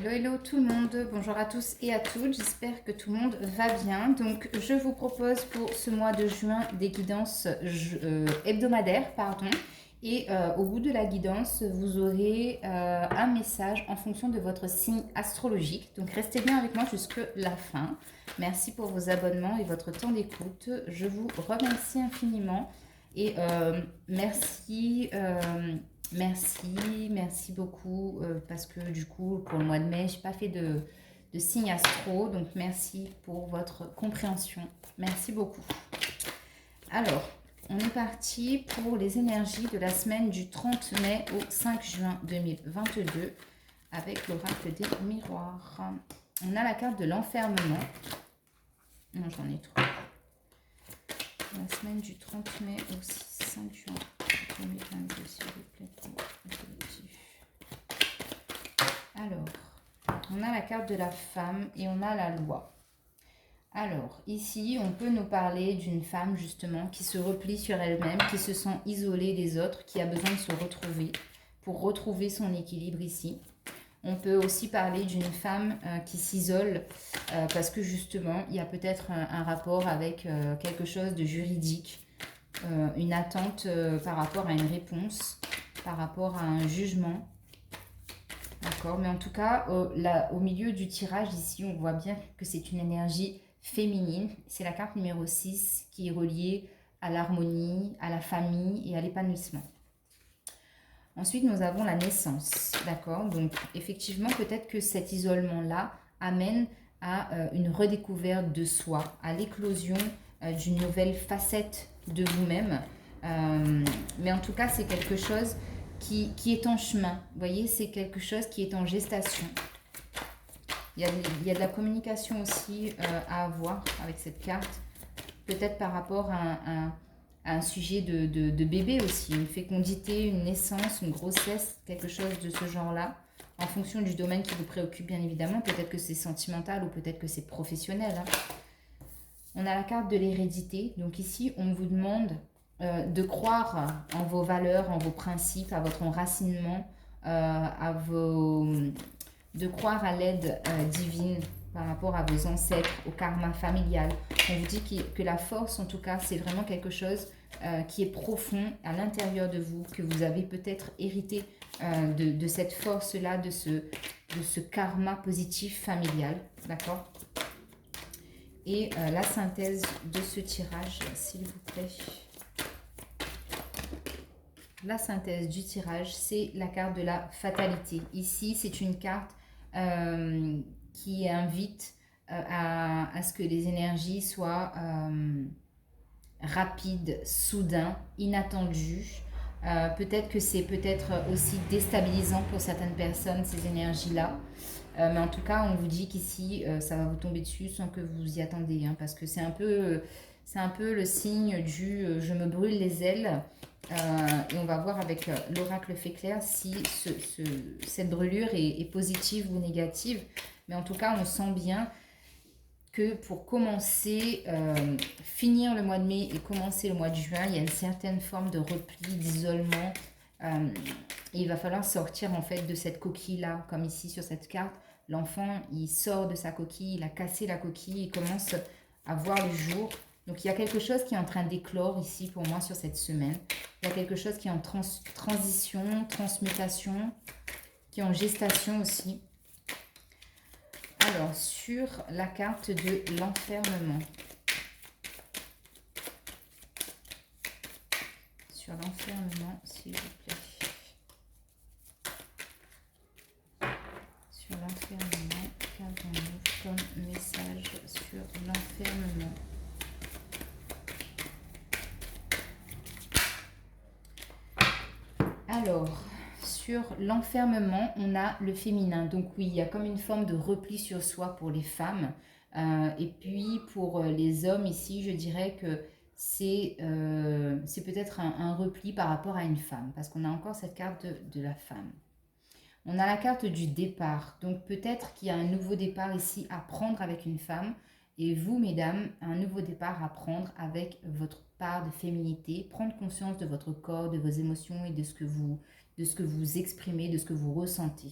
Hello, hello tout le monde, bonjour à tous et à toutes, j'espère que tout le monde va bien. Donc je vous propose pour ce mois de juin des guidances hebdomadaires, et au bout de la guidance, vous aurez un message en fonction de votre signe astrologique. Donc restez bien avec moi jusqu'à la fin. Merci pour vos abonnements et votre temps d'écoute, je vous remercie infiniment et merci beaucoup parce que du coup pour le mois de mai je n'ai pas fait de signe astro, donc merci pour votre compréhension, merci beaucoup. Alors on est parti pour les énergies de la semaine du 30 mai au 5 juin 2022 avec l'oracle des miroirs. On a la carte de l'enfermement. Non, j'en ai trop. La semaine du 30 mai au 5 juin 2022, s'il vous plaît. Alors, on a la carte de la femme et on a la loi. Alors, ici, on peut nous parler d'une femme, justement, qui se replie sur elle-même, qui se sent isolée des autres, qui a besoin de se retrouver, pour retrouver son équilibre ici. On peut aussi parler d'une femme qui s'isole parce que, justement, il y a peut-être un rapport avec quelque chose de juridique, une attente par rapport à une réponse, par rapport à un jugement. D'accord, mais en tout cas, au milieu du tirage ici, on voit bien que c'est une énergie féminine. C'est la carte numéro 6 qui est reliée à l'harmonie, à la famille et à l'épanouissement. Ensuite, nous avons la naissance, d'accord? Donc, effectivement, peut-être que cet isolement-là amène à une redécouverte de soi, à l'éclosion d'une nouvelle facette de vous-même. Mais en tout cas, c'est quelque chose qui est en chemin. Vous voyez, c'est quelque chose qui est en gestation. Il y a de la communication aussi à avoir avec cette carte. Peut-être par rapport à un sujet de bébé aussi, une fécondité, une naissance, une grossesse, quelque chose de ce genre-là, en fonction du domaine qui vous préoccupe bien évidemment. Peut-être que c'est sentimental ou peut-être que c'est professionnel. On a la carte de l'hérédité. Donc ici, on vous demande de croire en vos valeurs, en vos principes, à votre enracinement, de croire à l'aide divine par rapport à vos ancêtres, au karma familial. On vous dit que la force, en tout cas, c'est vraiment quelque chose qui est profond à l'intérieur de vous, que vous avez peut-être hérité de cette force-là, de ce karma positif familial, d'accord? Et la synthèse de ce tirage, s'il vous plaît. La synthèse du tirage, c'est la carte de la fatalité. Ici, c'est une carte qui invite à ce que les énergies soient rapides, soudains, inattendues. Peut-être que c'est peut-être aussi déstabilisant pour certaines personnes, ces énergies-là. Mais en tout cas, on vous dit qu'ici, ça va vous tomber dessus sans que vous y attendez. Hein, parce que c'est un peu le signe du je me brûle les ailes. Et on va voir avec l'oracle fait clair si cette brûlure est positive ou négative. Mais en tout cas, on sent bien que pour commencer, finir le mois de mai et commencer le mois de juin, il y a une certaine forme de repli, d'isolement. Il va falloir sortir en fait de cette coquille-là, comme ici sur cette carte. L'enfant, il sort de sa coquille, il a cassé la coquille, il commence à voir le jour. Donc il y a quelque chose qui est en train d'éclore ici pour moi sur cette semaine. Il y a quelque chose qui est en transition, transmutation, qui est en gestation aussi. Alors, sur la carte de l'enfermement. Sur l'enfermement, s'il vous plaît. Sur l'enfermement, qu'avons-nous comme message sur l'enfermement? Alors, sur l'enfermement, on a le féminin. Donc oui, il y a comme une forme de repli sur soi pour les femmes. Et puis pour les hommes ici, je dirais que c'est peut-être un repli par rapport à une femme. Parce qu'on a encore cette carte de la femme. On a la carte du départ. Donc peut-être qu'il y a un nouveau départ ici à prendre avec une femme. Et vous, mesdames, un nouveau départ à prendre avec votre part de féminité. Prendre conscience de votre corps, de vos émotions et de ce que vous exprimez, de ce que vous ressentez.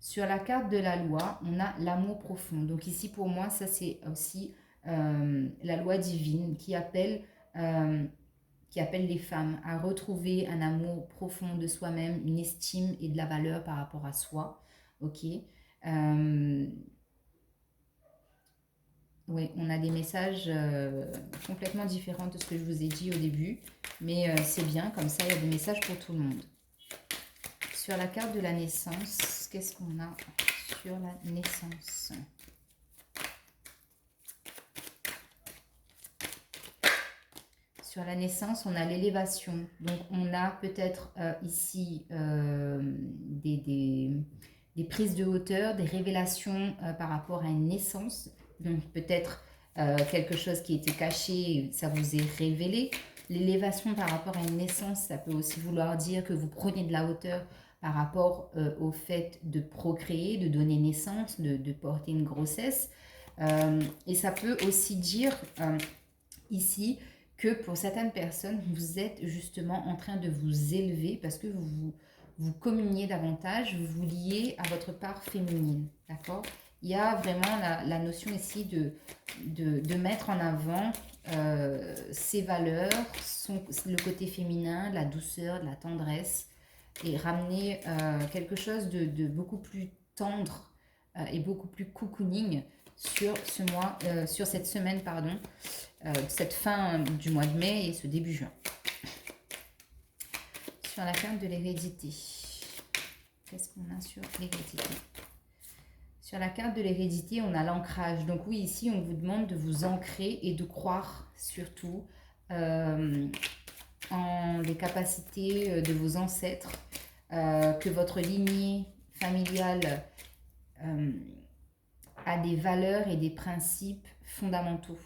Sur la carte de la loi, on a l'amour profond. Donc ici, pour moi, ça c'est aussi la loi divine qui appelle les femmes à retrouver un amour profond de soi-même, une estime et de la valeur par rapport à soi. Ok. Oui, on a des messages complètement différents de ce que je vous ai dit au début. Mais c'est bien, comme ça, il y a des messages pour tout le monde. Sur la carte de la naissance, qu'est-ce qu'on a sur la naissance? Sur la naissance, on a l'élévation. Donc, on a peut-être ici des prises de hauteur, des révélations par rapport à une naissance. Donc, peut-être quelque chose qui était caché, ça vous est révélé. L'élévation par rapport à une naissance, ça peut aussi vouloir dire que vous prenez de la hauteur par rapport au fait de procréer, de donner naissance, de porter une grossesse. Et ça peut aussi dire ici que pour certaines personnes, vous êtes justement en train de vous élever parce que vous communiez davantage, vous vous liez à votre part féminine, d'accord? Il y a vraiment la notion ici de mettre en avant ses valeurs, le côté féminin, la douceur, la tendresse, et ramener quelque chose de beaucoup plus tendre et beaucoup plus cocooning sur ce mois, sur cette semaine, pardon, cette fin du mois de mai et ce début juin. Sur la carte de l'hérédité, qu'est-ce qu'on a sur l'hérédité? Sur la carte de l'hérédité, on a l'ancrage. Donc oui, ici, on vous demande de vous ancrer et de croire surtout en les capacités de vos ancêtres, que votre lignée familiale a des valeurs et des principes fondamentaux.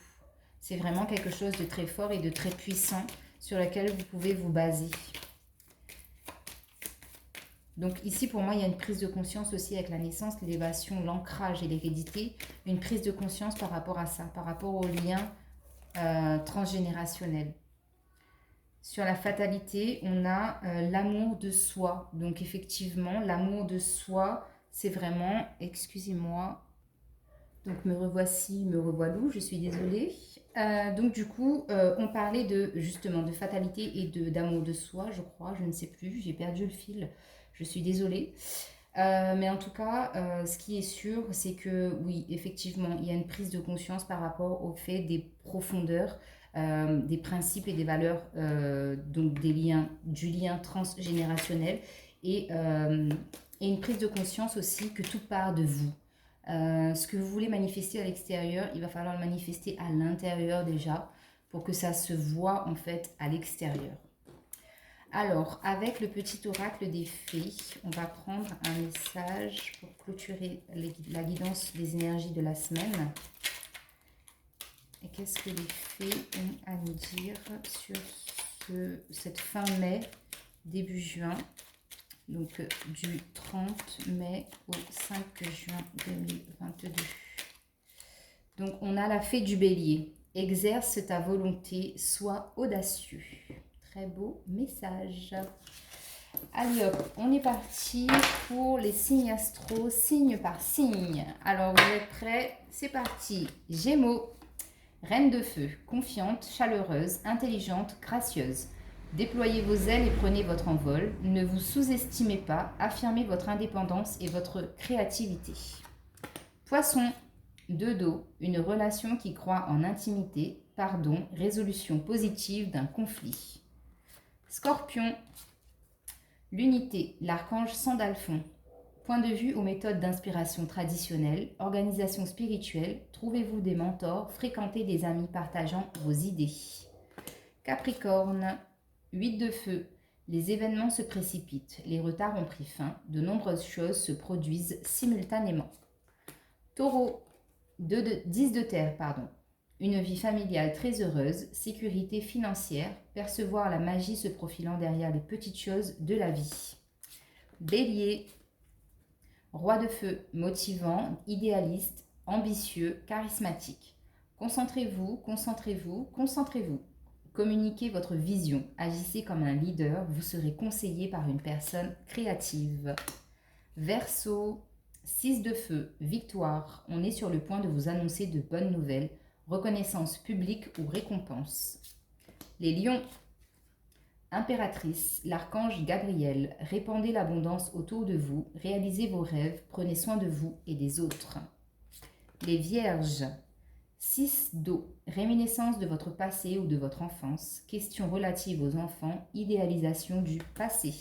C'est vraiment quelque chose de très fort et de très puissant sur lequel vous pouvez vous baser. Donc ici, pour moi, il y a une prise de conscience aussi avec la naissance, l'élévation, l'ancrage et l'hérédité. Une prise de conscience par rapport à ça, par rapport aux liens transgénérationnels. Sur la fatalité, on a l'amour de soi. Donc effectivement, l'amour de soi, c'est vraiment, excusez-moi, donc me revoici, me revoilou, je suis désolée. Donc du coup, on parlait justement de fatalité et d'amour de soi, je crois, je ne sais plus, j'ai perdu le fil, je suis désolée. Mais en tout cas, ce qui est sûr, c'est que oui, effectivement, il y a une prise de conscience par rapport au fait des profondeurs, des principes et des valeurs, donc du lien transgénérationnel et une prise de conscience aussi que tout part de vous. Ce que vous voulez manifester à l'extérieur, il va falloir le manifester à l'intérieur déjà pour que ça se voit en fait à l'extérieur. Alors, avec le petit oracle des fées, on va prendre un message pour clôturer la guidance des énergies de la semaine. Et qu'est-ce que les fées ont à nous dire sur cette fin mai, début juin, donc du 30 mai au 5 juin 2022. Donc, on a la fée du bélier. Exerce ta volonté, sois audacieux. Très beau message. Allez hop, on est parti pour les signes astro, signe par signe. Alors, vous êtes prêts? C'est parti. Gémeaux, reine de feu, confiante, chaleureuse, intelligente, gracieuse. Déployez vos ailes et prenez votre envol. Ne vous sous-estimez pas, affirmez votre indépendance et votre créativité. Poisson, deux dos, une relation qui croit en intimité, pardon, résolution positive d'un conflit. Scorpion, l'unité, l'archange Sandalphon. Point de vue aux méthodes d'inspiration traditionnelles, organisation spirituelle, trouvez-vous des mentors, fréquentez des amis partageant vos idées. Capricorne, 8 de feu, les événements se précipitent, les retards ont pris fin, de nombreuses choses se produisent simultanément. Taureau, 10 de terre, pardon. Une vie familiale très heureuse, sécurité financière, percevoir la magie se profilant derrière les petites choses de la vie. Bélier, roi de feu, motivant, idéaliste, ambitieux, charismatique. Concentrez-vous, concentrez-vous, concentrez-vous. Communiquez votre vision, agissez comme un leader, vous serez conseillé par une personne créative. Verseau, 6 de feu, victoire. On est sur le point de vous annoncer de bonnes nouvelles, reconnaissance publique ou récompense. Les lions. Impératrice, l'archange Gabriel, répandez l'abondance autour de vous, réalisez vos rêves, prenez soin de vous et des autres. Les vierges. 6 d'eau, réminiscence de votre passé ou de votre enfance, questions relatives aux enfants, idéalisation du passé.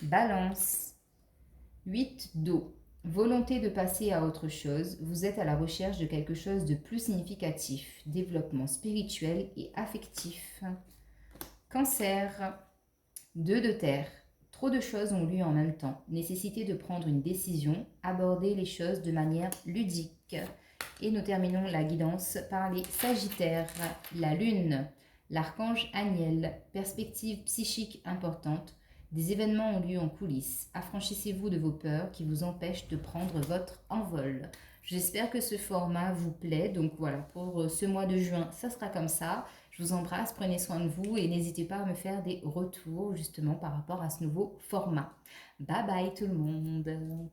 Balance. 8 d'eau, volonté de passer à autre chose, vous êtes à la recherche de quelque chose de plus significatif, développement spirituel et affectif. Cancer. 2 de terre, trop de choses ont lieu en même temps, nécessité de prendre une décision, aborder les choses de manière ludique. Et nous terminons la guidance par les Sagittaires. La Lune, l'archange Aniel, perspective psychique importante, des événements ont lieu en coulisses. Affranchissez-vous de vos peurs qui vous empêchent de prendre votre envol. J'espère que ce format vous plaît. Donc voilà, pour ce mois de juin, ça sera comme ça. Je vous embrasse, prenez soin de vous et n'hésitez pas à me faire des retours justement par rapport à ce nouveau format. Bye bye tout le monde.